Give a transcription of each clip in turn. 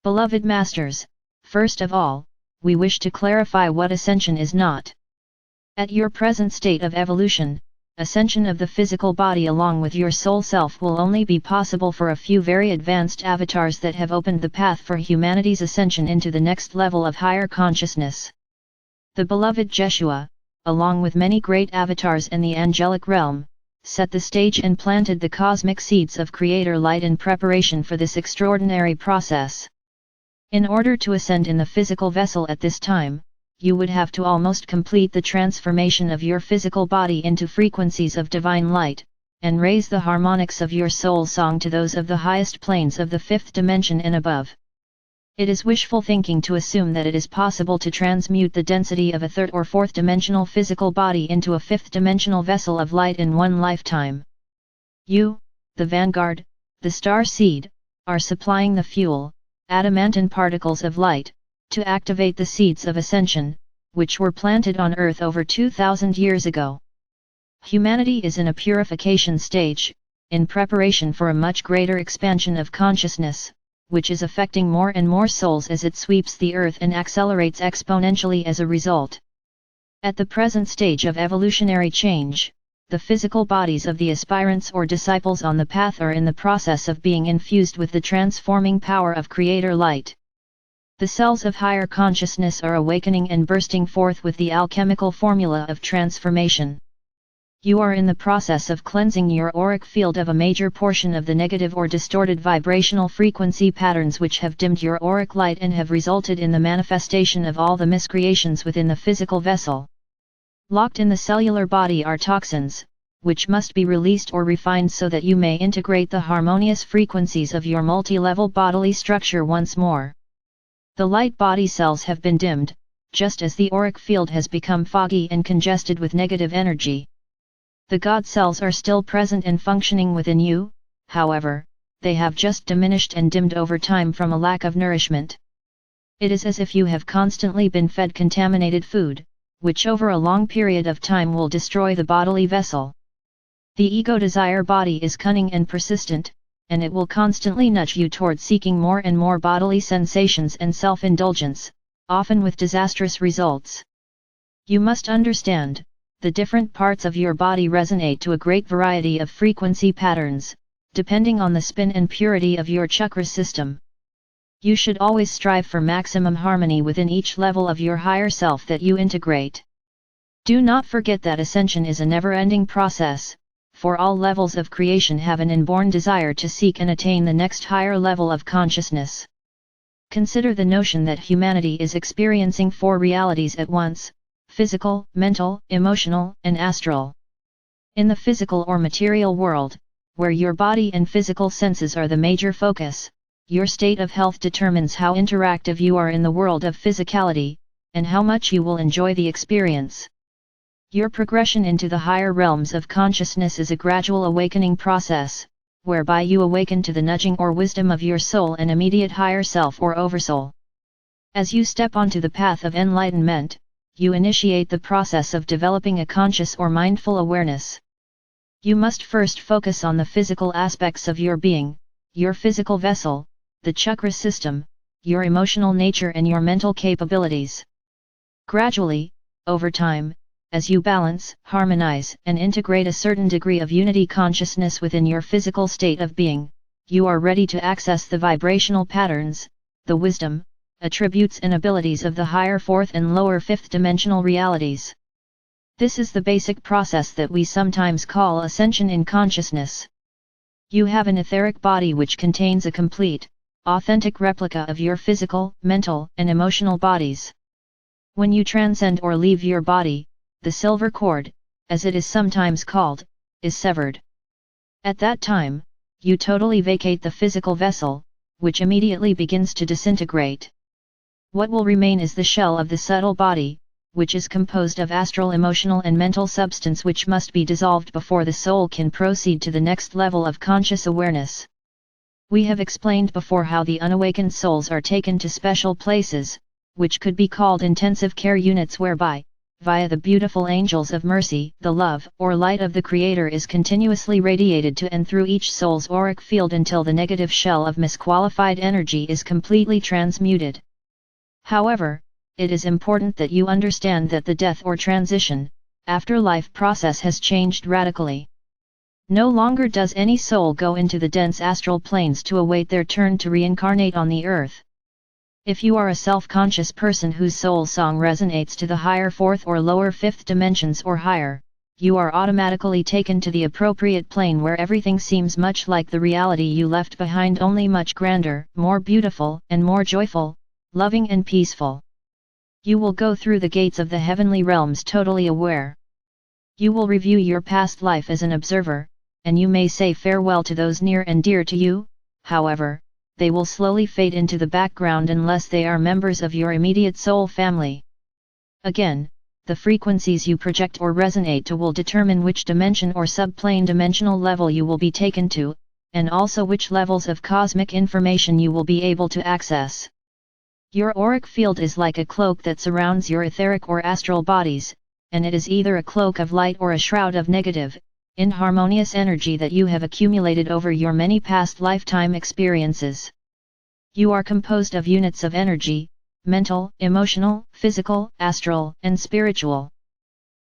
Beloved Masters, first of all, we wish to clarify what ascension is not. At your present state of evolution, ascension of the physical body along with your soul self will only be possible for a few very advanced avatars that have opened the path for humanity's ascension into the next level of higher consciousness. The beloved Jeshua, along with many great avatars in the angelic realm, set the stage and planted the cosmic seeds of Creator light in preparation for this extraordinary process. In order to ascend in the physical vessel at this time, you would have to almost complete the transformation of your physical body into frequencies of divine light, and raise the harmonics of your soul song to those of the highest planes of the fifth dimension and above. It is wishful thinking to assume that it is possible to transmute the density of a third or fourth dimensional physical body into a fifth dimensional vessel of light in one lifetime. You, the vanguard, the star seed, are supplying the fuel, adamantine particles of light, to activate the seeds of ascension, which were planted on Earth over 2,000 years ago. Humanity is in a purification stage, in preparation for a much greater expansion of consciousness, which is affecting more and more souls as it sweeps the Earth and accelerates exponentially as a result. At the present stage of evolutionary change, the physical bodies of the aspirants or disciples on the path are in the process of being infused with the transforming power of Creator light. The cells of higher consciousness are awakening and bursting forth with the alchemical formula of transformation. You are in the process of cleansing your auric field of a major portion of the negative or distorted vibrational frequency patterns which have dimmed your auric light and have resulted in the manifestation of all the miscreations within the physical vessel. Locked in the cellular body are toxins, which must be released or refined so that you may integrate the harmonious frequencies of your multi-level bodily structure once more. The light body cells have been dimmed, just as the auric field has become foggy and congested with negative energy. The God cells are still present and functioning within you, however, they have just diminished and dimmed over time from a lack of nourishment. It is as if you have constantly been fed contaminated food, which over a long period of time will destroy the bodily vessel. The ego desire body is cunning and persistent, and it will constantly nudge you toward seeking more and more bodily sensations and self-indulgence, often with disastrous results. You must understand, the different parts of your body resonate to a great variety of frequency patterns, depending on the spin and purity of your chakra system. You should always strive for maximum harmony within each level of your higher self that you integrate. Do not forget that ascension is a never-ending process, for all levels of creation have an inborn desire to seek and attain the next higher level of consciousness. Consider the notion that humanity is experiencing four realities at once: physical, mental, emotional, and astral. In the physical or material world, where your body and physical senses are the major focus, your state of health determines how interactive you are in the world of physicality, and how much you will enjoy the experience. Your progression into the higher realms of consciousness is a gradual awakening process, whereby you awaken to the nudging or wisdom of your soul and immediate higher self or oversoul. As you step onto the path of enlightenment, you initiate the process of developing a conscious or mindful awareness. You must first focus on the physical aspects of your being, your physical vessel, the chakra system, your emotional nature and your mental capabilities. Gradually, over time, as you balance, harmonize, and integrate a certain degree of unity consciousness within your physical state of being, you are ready to access the vibrational patterns, the wisdom, attributes and abilities of the higher fourth and lower fifth dimensional realities. This is the basic process that we sometimes call ascension in consciousness. You have an etheric body which contains a complete, authentic replica of your physical, mental, and emotional bodies. When you transcend or leave your body, the silver cord, as it is sometimes called, is severed. At that time, you totally vacate the physical vessel, which immediately begins to disintegrate. What will remain is the shell of the subtle body, which is composed of astral, emotional and mental substance which must be dissolved before the soul can proceed to the next level of conscious awareness. We have explained before how the unawakened souls are taken to special places, which could be called intensive care units, whereby, via the beautiful angels of mercy. The love or light of the Creator is continuously radiated to and through each soul's auric field until the negative shell of misqualified energy is completely transmuted. However, it is important that you understand that the death or transition, afterlife process has changed radically. No longer does any soul go into the dense astral planes to await their turn to reincarnate on the earth. If you are a self-conscious person whose soul song resonates to the higher fourth or lower fifth dimensions or higher, you are automatically taken to the appropriate plane where everything seems much like the reality you left behind, only much grander, more beautiful, and more joyful, loving and peaceful. You will go through the gates of the heavenly realms totally aware. You will review your past life as an observer, and you may say farewell to those near and dear to you. However, they will slowly fade into the background unless they are members of your immediate soul family. Again, the frequencies you project or resonate to will determine which dimension or subplane dimensional level you will be taken to, and also which levels of cosmic information you will be able to access. Your auric field is like a cloak that surrounds your etheric or astral bodies, and it is either a cloak of light or a shroud of negative, inharmonious energy that you have accumulated over your many past lifetime experiences. You are composed of units of energy: mental, emotional, physical, astral, and spiritual.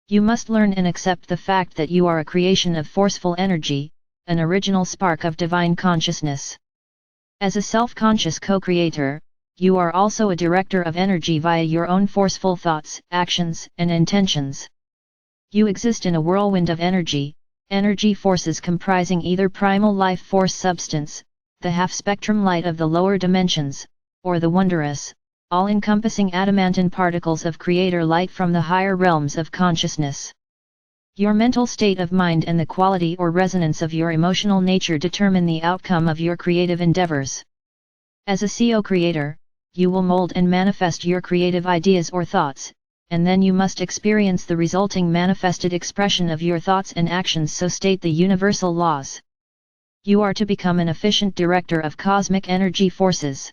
You must learn and accept the fact that you are a creation of forceful energy, an original spark of divine consciousness. As a self-conscious co-creator, you are also a director of energy via your own forceful thoughts, actions, and intentions. You exist in a whirlwind of energy forces comprising either primal life force substance, the half-spectrum light of the lower dimensions, or the wondrous, all-encompassing adamantine particles of creator light from the higher realms of consciousness. Your mental state of mind and the quality or resonance of your emotional nature determine the outcome of your creative endeavors. As a co-creator, you will mold and manifest your creative ideas or thoughts, and then you must experience the resulting manifested expression of your thoughts and actions, so state the universal laws. You are to become an efficient director of cosmic energy forces.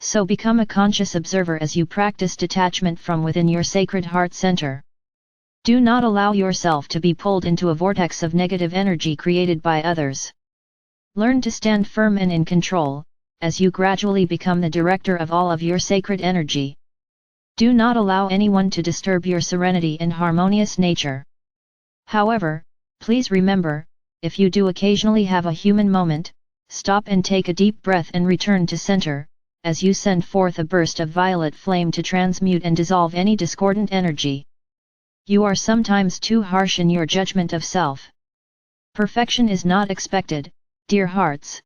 So become a conscious observer as you practice detachment from within your sacred heart center. Do not allow yourself to be pulled into a vortex of negative energy created by others. Learn to stand firm and in control, as you gradually become the director of all of your sacred energy. Do not allow anyone to disturb your serenity and harmonious nature. However, please remember, if you do occasionally have a human moment, stop and take a deep breath and return to center, as you send forth a burst of violet flame to transmute and dissolve any discordant energy. You are sometimes too harsh in your judgment of self. Perfection is not expected, dear hearts.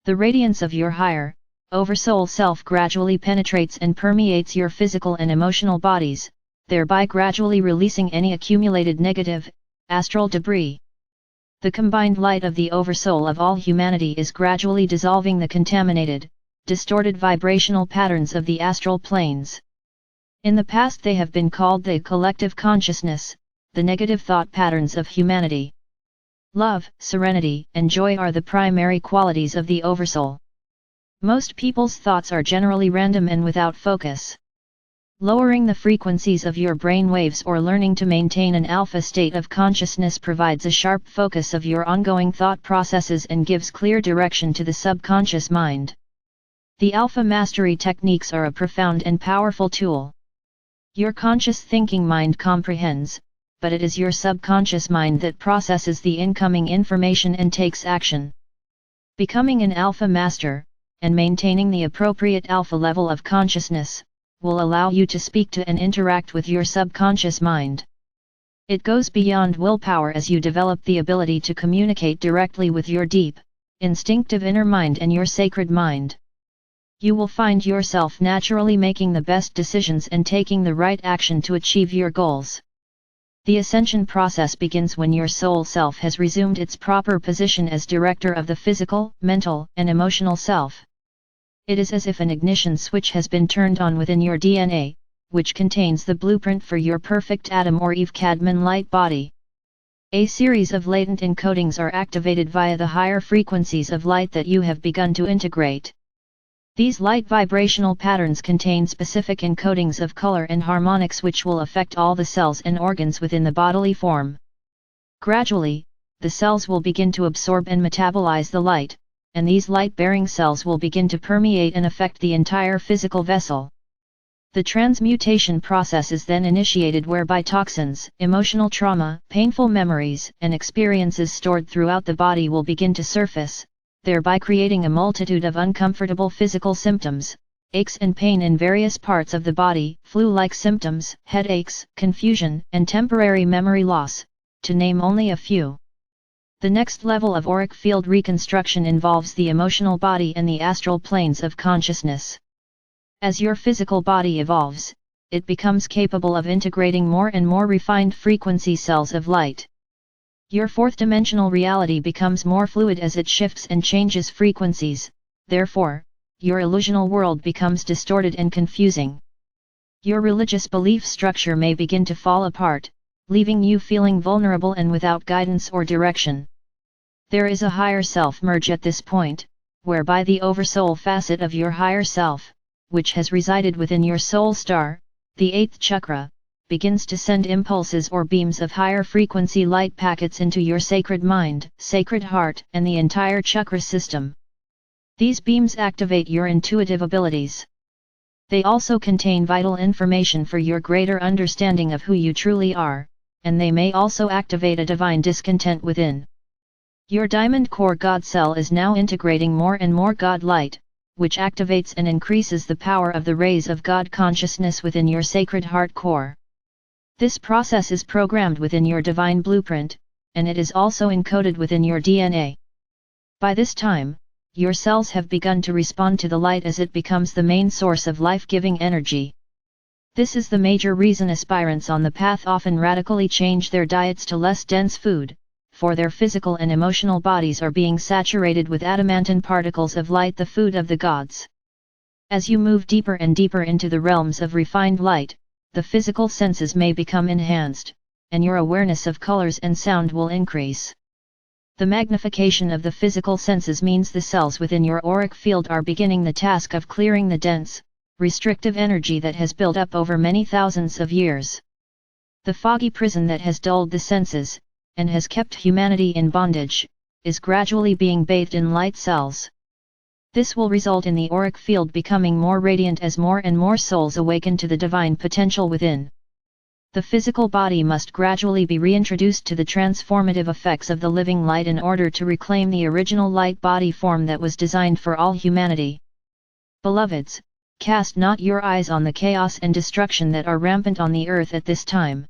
The radiance of your higher, oversoul self gradually penetrates and permeates your physical and emotional bodies, thereby gradually releasing any accumulated negative, astral debris. The combined light of the oversoul of all humanity is gradually dissolving the contaminated, distorted vibrational patterns of the astral planes. In the past they have been called the collective consciousness, the negative thought patterns of humanity. Love, serenity, and joy are the primary qualities of the oversoul. Most people's thoughts are generally random and without focus. Lowering the frequencies of your brain waves or learning to maintain an alpha state of consciousness provides a sharp focus of your ongoing thought processes and gives clear direction to the subconscious mind. The alpha mastery techniques are a profound and powerful tool. Your conscious thinking mind comprehends, but it is your subconscious mind that processes the incoming information and takes action. Becoming an alpha master, and maintaining the appropriate alpha level of consciousness, will allow you to speak to and interact with your subconscious mind. It goes beyond willpower as you develop the ability to communicate directly with your deep, instinctive inner mind and your sacred mind. You will find yourself naturally making the best decisions and taking the right action to achieve your goals. The ascension process begins when your soul self has resumed its proper position as director of the physical, mental, and emotional self. It is as if an ignition switch has been turned on within your DNA, which contains the blueprint for your perfect Adam or Eve Cadman light body. A series of latent encodings are activated via the higher frequencies of light that you have begun to integrate. These light vibrational patterns contain specific encodings of color and harmonics which will affect all the cells and organs within the bodily form. Gradually, the cells will begin to absorb and metabolize the light, and these light-bearing cells will begin to permeate and affect the entire physical vessel. The transmutation process is then initiated whereby toxins, emotional trauma, painful memories, and experiences stored throughout the body will begin to surface, thereby creating a multitude of uncomfortable physical symptoms, aches and pain in various parts of the body, flu-like symptoms, headaches, confusion, and temporary memory loss, to name only a few. The next level of auric field reconstruction involves the emotional body and the astral planes of consciousness. As your physical body evolves, it becomes capable of integrating more and more refined frequency cells of light. Your fourth-dimensional reality becomes more fluid as it shifts and changes frequencies, therefore, your illusional world becomes distorted and confusing. Your religious belief structure may begin to fall apart, leaving you feeling vulnerable and without guidance or direction. There is a higher self merge at this point, whereby the oversoul facet of your higher self, which has resided within your soul star, the 8th chakra, begins to send impulses or beams of higher frequency light packets into your sacred mind, sacred heart, and the entire chakra system. These beams activate your intuitive abilities. They also contain vital information for your greater understanding of who you truly are, and they may also activate a divine discontent within. Your diamond core God cell is now integrating more and more God light, which activates and increases the power of the rays of God consciousness within your sacred heart core. This process is programmed within your divine blueprint, and it is also encoded within your DNA. By this time, your cells have begun to respond to the light as it becomes the main source of life-giving energy. This is the major reason aspirants on the path often radically change their diets to less dense food, for their physical and emotional bodies are being saturated with adamantine particles of light, the food of the gods. As you move deeper and deeper into the realms of refined light, the physical senses may become enhanced, and your awareness of colors and sound will increase. The magnification of the physical senses means the cells within your auric field are beginning the task of clearing the dense, restrictive energy that has built up over many thousands of years. The foggy prison that has dulled the senses, and has kept humanity in bondage, is gradually being bathed in light cells. This will result in the auric field becoming more radiant as more and more souls awaken to the divine potential within. The physical body must gradually be reintroduced to the transformative effects of the living light in order to reclaim the original light body form that was designed for all humanity. Beloveds, cast not your eyes on the chaos and destruction that are rampant on the earth at this time.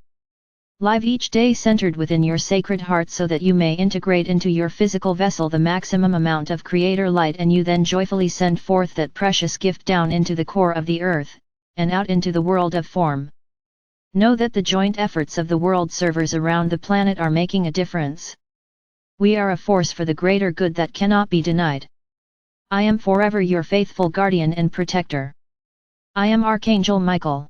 Live each day centered within your sacred heart so that you may integrate into your physical vessel the maximum amount of creator light, and you then joyfully send forth that precious gift down into the core of the earth, and out into the world of form. Know that the joint efforts of the world servers around the planet are making a difference. We are a force for the greater good that cannot be denied. I am forever your faithful guardian and protector. I am Archangel Michael.